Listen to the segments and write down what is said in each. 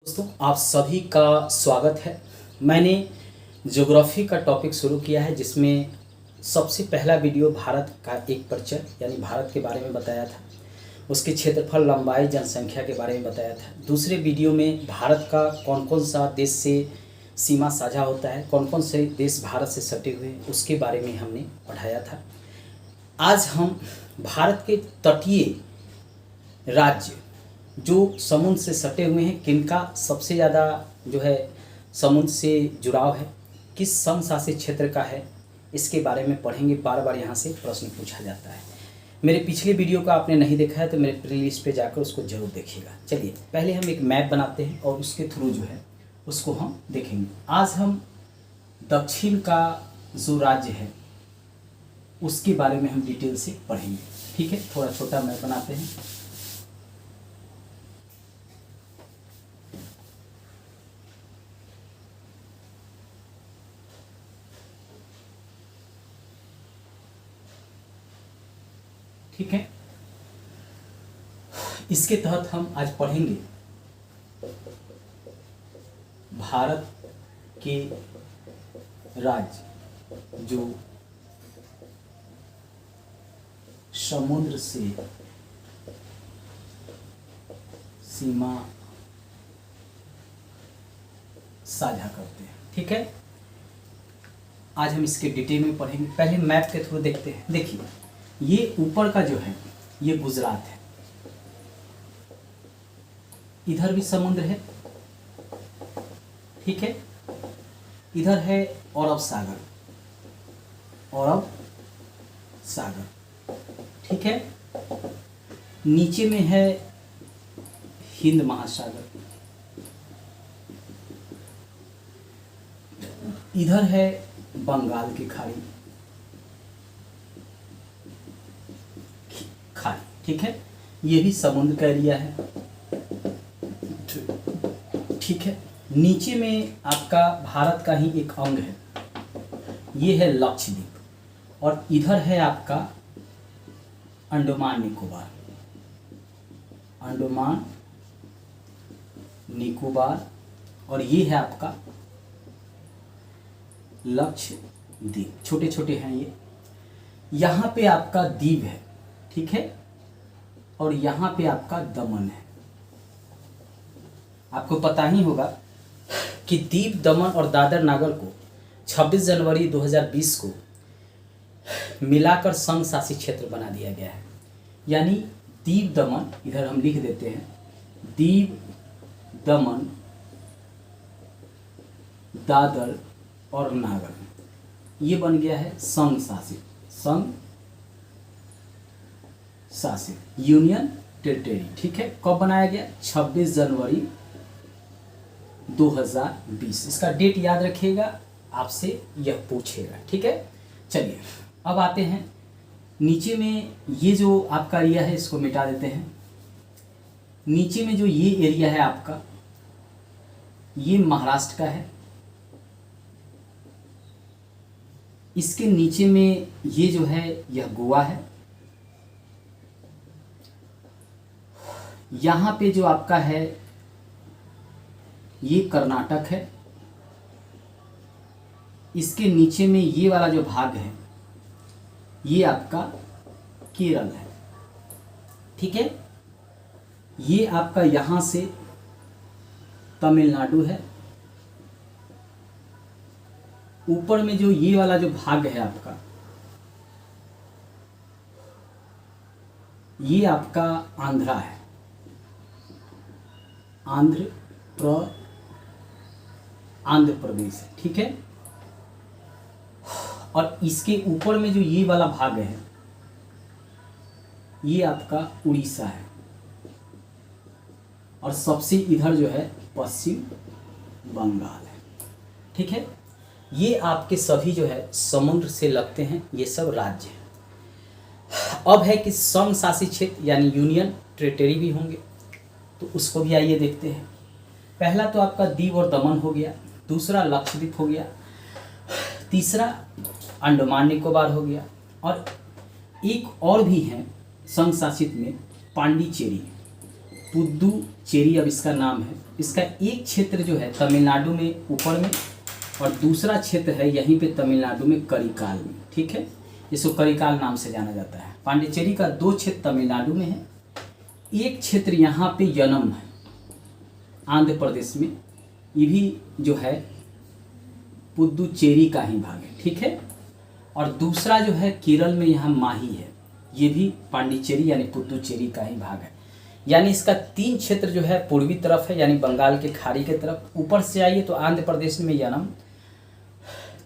दोस्तों, आप सभी का स्वागत है। मैंने ज्योग्राफी का टॉपिक शुरू किया है, जिसमें सबसे पहला वीडियो भारत का एक परिचय यानी भारत के बारे में बताया था, उसके क्षेत्रफल, लंबाई, जनसंख्या के बारे में बताया था। दूसरे वीडियो में भारत का कौन कौन सा देश से सीमा साझा होता है, कौन कौन से देश भारत से सटे हुए हैं, उसके बारे में हमने पढ़ाया था। आज हम भारत के तटीय राज्य जो समुद्र से सटे हुए हैं, किनका सबसे ज़्यादा जो है समुद्र से जुड़ाव है, किस संघ शासित क्षेत्र का है, इसके बारे में पढ़ेंगे। बार बार यहाँ से प्रश्न पूछा जाता है। मेरे पिछले वीडियो का आपने नहीं देखा है तो मेरे प्लेलिस्ट पे जाकर उसको जरूर देखिएगा। चलिए पहले हम एक मैप बनाते हैं और उसके थ्रू जो है उसको हम देखेंगे। आज हम दक्षिण का जो राज्य है उसके बारे में हम डिटेल से पढ़ेंगे। ठीक है, थोड़ा छोटा मैप बनाते हैं। ठीक है, इसके तहत हम आज पढ़ेंगे भारत के राज्य जो समुद्र से सीमा साझा करते हैं। ठीक है, आज हम इसके डिटेल में पढ़ेंगे। पहले मैप के थ्रू देखते हैं। देखिए, ये ऊपर का जो है ये गुजरात है, इधर भी समुद्र है। ठीक है, इधर है अरब सागर, अरब सागर। ठीक है, नीचे में है हिंद महासागर, इधर है बंगाल की खाड़ी। ठीक है, ये भी समुद्र का एरिया है। ठीक है, नीचे में आपका भारत का ही एक अंग है, ये है लक्षद्वीप, और इधर है आपका अंडमान निकोबार, अंडमान निकोबार, और ये है आपका लक्षद्वीप। छोटे छोटे हैं ये। यहाँ पे आपका द्वीप है। ठीक है, और यहाँ पे आपका दमन है। आपको पता ही होगा कि दीव, दमन और दादर नागर को 26 जनवरी 2020 को मिलाकर संघ शासित क्षेत्र बना दिया गया है। यानी दीव दमन, इधर हम लिख देते हैं, दीव दमन दादर और नागर, ये बन गया है संघ शासित, संघ शासित, यूनियन टेरिटरी। ठीक है, कब बनाया गया? 26 जनवरी 2020। इसका डेट याद रखिएगा, आपसे यह पूछेगा। ठीक है, चलिए अब आते हैं नीचे में। ये जो आपका एरिया है इसको मिटा देते हैं। नीचे में जो ये एरिया है आपका, ये महाराष्ट्र का है। इसके नीचे में ये जो है यह गोवा है। यहाँ पे जो आपका है ये कर्नाटक है। इसके नीचे में ये वाला जो भाग है ये आपका केरल है। ठीक है, ये आपका यहाँ से तमिलनाडु है। ऊपर में जो ये वाला जो भाग है आपका, ये आपका आंध्रा है, आंध्र प्रदेश है। ठीक है, और इसके ऊपर में जो ये वाला भाग है ये आपका उड़ीसा है, और सबसे इधर जो है पश्चिम बंगाल है। ठीक है, ये आपके सभी जो है समुद्र से लगते हैं, ये सब राज्य हैं। अब है कि संघ शासित क्षेत्र यानी यूनियन टेरिटरी भी होंगे, तो उसको भी आइए देखते हैं। पहला तो आपका दीव और दमन हो गया, दूसरा लक्षद्वीप हो गया, तीसरा अंडमान निकोबार हो गया, और एक और भी है संघ शासित में, पांडिचेरी। पुदुचेरी अब इसका नाम है। इसका एक क्षेत्र जो है तमिलनाडु में ऊपर में, और दूसरा क्षेत्र है यहीं पे तमिलनाडु में करिकाल में, ठीक है। इसको करिकाल नाम से जाना जाता है। पांडिचेरी का 2 क्षेत्र तमिलनाडु में है, एक क्षेत्र यहाँ पे यनम है आंध्र प्रदेश में, ये भी जो है पुदुचेरी का ही भाग है, ठीक है। और दूसरा जो है केरल में यहाँ माही है, ये भी पांडिचेरी यानी पुदुचेरी का ही भाग है। यानी इसका 3 क्षेत्र जो है पूर्वी तरफ है, यानी बंगाल के खाड़ी के तरफ। ऊपर से आइए तो आंध्र प्रदेश में यनम,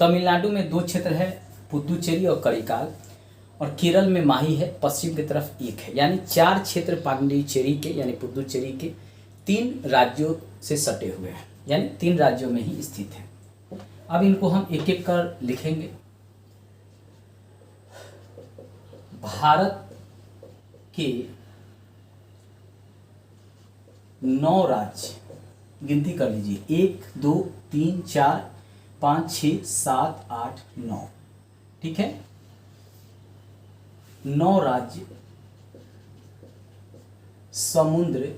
तमिलनाडु में 2 क्षेत्र है पुदुचेरी और करिकाल, और केरल में माही है, पश्चिम की तरफ 1 है। यानी 4 क्षेत्र पांडिचेरी के यानी पुदुचेरी के 3 राज्यों से सटे हुए हैं, यानी 3 राज्यों में ही स्थित है। अब इनको हम एक एक कर लिखेंगे। भारत के 9 राज्य गिनती कर लीजिए, 1 2 3 4 5 6 7 8 9, ठीक है। 9 राज्य समुद्र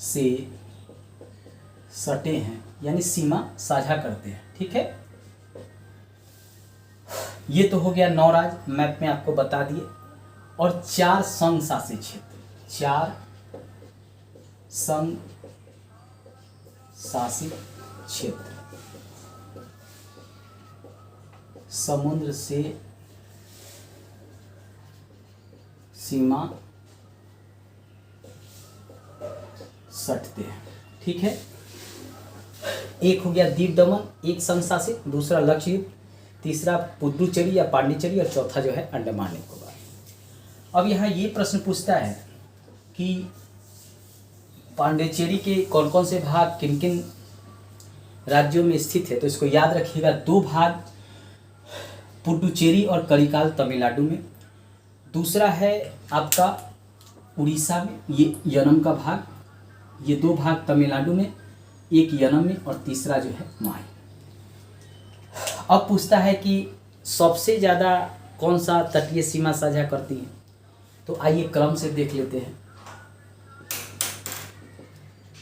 से सटे हैं, यानी सीमा साझा करते हैं, ठीक है। ये तो हो गया 9 राज्य, मैप में आपको बता दिए। और 4 संघ शासित क्षेत्र, 4 संघ शासित क्षेत्र समुद्र से सीमा सटते हैं, ठीक है। एक हो गया दीव दमन, एक संघ शासित, दूसरा लक्षद्वीप, तीसरा पुदुचेरी या पांडिचेरी, और चौथा जो है अंडमान निकोबार। अब यहाँ ये प्रश्न पूछता है कि पांडिचेरी के कौन कौन से भाग किन किन राज्यों में स्थित है, तो इसको याद रखिएगा। 2 भाग पुदुचेरी और करिकाल तमिलनाडु में, दूसरा है आपका उड़ीसा में, ये यनम का भाग, ये 2 भाग तमिलनाडु में, एक यनम में, और तीसरा जो है माही। अब पूछता है कि सबसे ज़्यादा कौन सा तटीय सीमा साझा करती है, तो आइए क्रम से देख लेते हैं।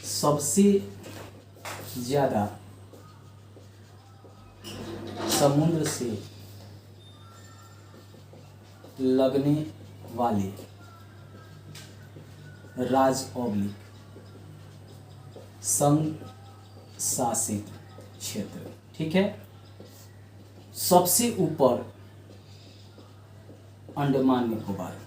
सबसे ज़्यादा समुद्र से लगने वाले राज्य संघ शासित क्षेत्र, ठीक है। सबसे ऊपर अंडमान निकोबार,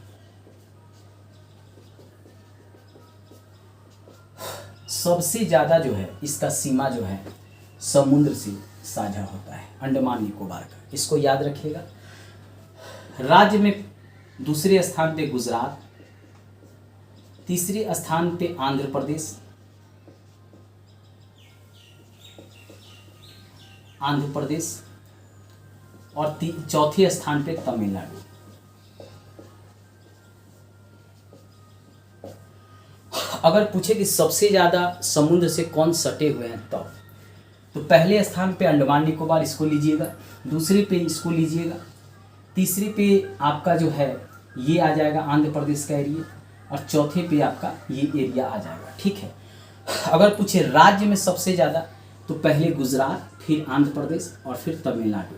सबसे ज़्यादा जो है इसका सीमा जो है समुद्र से साझा होता है अंडमान निकोबार का, इसको याद रखिएगा। राज्य में दूसरे स्थान पे गुजरात, तीसरे स्थान पे आंध्र प्रदेश, और चौथे स्थान पे तमिलनाडु। अगर पूछे कि सबसे ज़्यादा समुद्र से कौन सटे हुए हैं तो पहले स्थान पे अंडमान निकोबार, इसको लीजिएगा। दूसरे पे इसको लीजिएगा। तीसरे पे आपका जो है ये आ जाएगा आंध्र प्रदेश का एरिया, और चौथे पे आपका ये एरिया आ जाएगा, ठीक है। अगर पूछे राज्य में सबसे ज़्यादा, तो पहले गुजरात, फिर आंध्र प्रदेश, और फिर तमिलनाडु।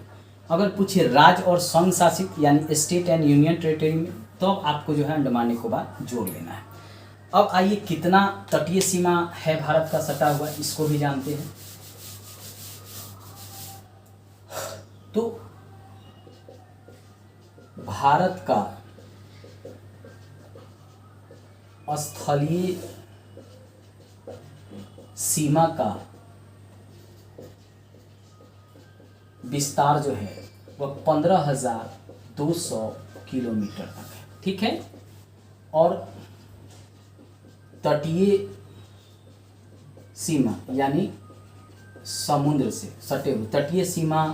अगर पूछे राज्य और संघ शासित यानी स्टेट एंड यूनियन टेरिटरी में, तो आपको जो है अंडमान निकोबार जोड़ लेना है। अब आइए कितना तटीय सीमा है भारत का सटा हुआ, इसको भी जानते हैं। तो भारत का स्थलीय सीमा का विस्तार जो है वह 15,200 किलोमीटर तक है, ठीक है। और तटीय सीमा यानी समुद्र से सटे हुए तटीय सीमा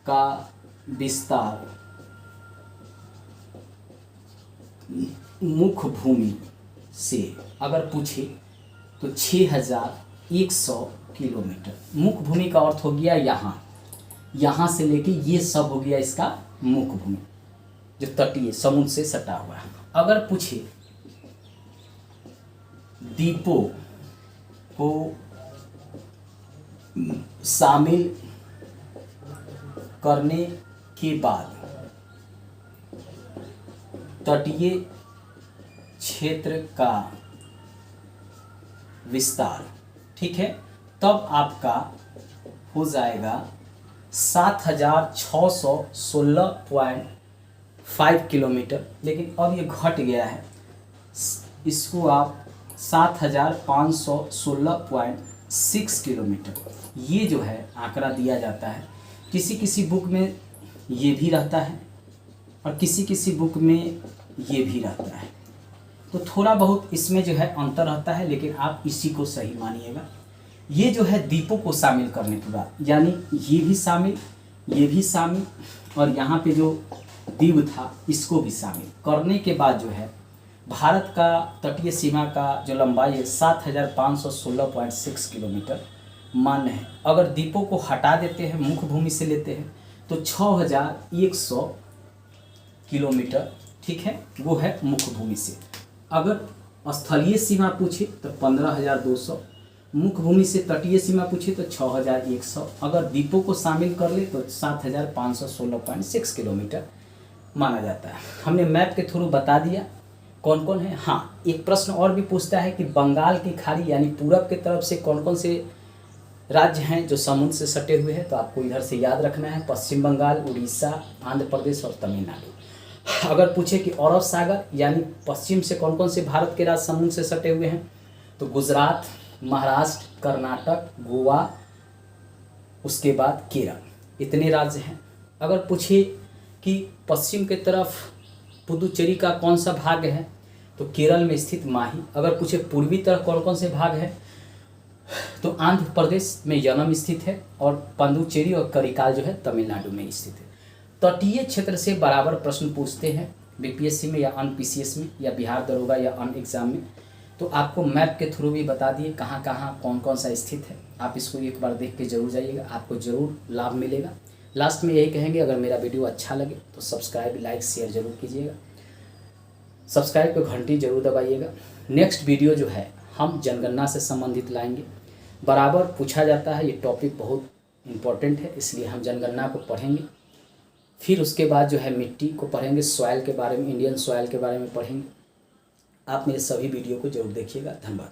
का विस्तार मुख्य भूमि से अगर पूछे तो 6,100 किलोमीटर। मुख्य भूमि का अर्थ हो गया यहाँ से लेके ये सब हो गया इसका मुख्य भूमि, जो तटीय समुद्र से सटा हुआ है। अगर पूछे द्वीपों को शामिल करने के बाद तटीय क्षेत्र का विस्तार, ठीक है, तब आपका हो जाएगा 7616.5 किलोमीटर। लेकिन अब ये घट गया है, इसको आप 7516.6 किलोमीटर, ये जो है आंकड़ा दिया जाता है। किसी किसी बुक में ये भी रहता है और किसी किसी बुक में ये भी रहता है, तो थोड़ा बहुत इसमें जो है अंतर रहता है, लेकिन आप इसी को सही मानिएगा। ये जो है द्वीपों को शामिल करने के बाद, यानी ये भी शामिल, ये भी शामिल, और यहाँ पे जो द्वीप था इसको भी शामिल करने के बाद जो है भारत का तटीय सीमा का जो लंबाई है 7516.6 किलोमीटर मान्य है। अगर द्वीपों को हटा देते हैं, मुख्य भूमि से लेते हैं, तो 6100 किलोमीटर, ठीक है, वो है मुख्य भूमि से। अगर स्थलीय सीमा पूछे तो 15200, मुख्य भूमि से तटीय सीमा पूछे तो 6100, अगर द्वीपों को शामिल कर ले तो 7516.6 किलोमीटर माना जाता है। हमने मैप के थ्रू बता दिया कौन कौन है। हाँ, एक प्रश्न और भी पूछता है कि बंगाल की खाड़ी यानी पूरब की तरफ से कौन कौन से राज्य हैं जो समुद्र से सटे हुए हैं, तो आपको इधर से याद रखना है पश्चिम बंगाल, उड़ीसा, आंध्र प्रदेश और तमिलनाडु। अगर पूछे कि अरब सागर यानी पश्चिम से कौन कौन से भारत के राज्य समुद्र से सटे हुए हैं, तो गुजरात, महाराष्ट्र, कर्नाटक, गोवा, उसके बाद केरल, इतने राज्य हैं। अगर पूछे कि पश्चिम की तरफ पुदुचेरी का कौन सा भाग है, तो केरल में स्थित माही। अगर पूछे पूर्वी तरफ कौन कौन से भाग है, तो आंध्र प्रदेश में यनम स्थित है, और पुदुचेरी और करिकाल जो है तमिलनाडु में स्थित है। तटीय क्षेत्र से बराबर प्रश्न पूछते हैं बीपीएससी में या अन पीसीएस में या बिहार दरोगा या अन एग्जाम में, तो आपको मैप के थ्रू भी बता दिए कहाँ कहाँ कौन कौन सा स्थित है। आप इसको एक बार देख के जरूर जाइएगा, आपको ज़रूर लाभ मिलेगा। लास्ट में यही कहेंगे, अगर मेरा वीडियो अच्छा लगे तो सब्सक्राइब, लाइक, शेयर जरूर कीजिएगा। सब्सक्राइब को घंटी जरूर दबाइएगा। नेक्स्ट वीडियो जो है हम जनगणना से संबंधित लाएंगे। बराबर पूछा जाता है, ये टॉपिक बहुत इम्पोर्टेंट है, इसलिए हम जनगणना को पढ़ेंगे। फिर उसके बाद जो है मिट्टी को पढ़ेंगे, सॉइल के बारे में, इंडियन सॉइल के बारे में पढ़ेंगे। आप मेरे सभी वीडियो को जरूर देखिएगा। धन्यवाद।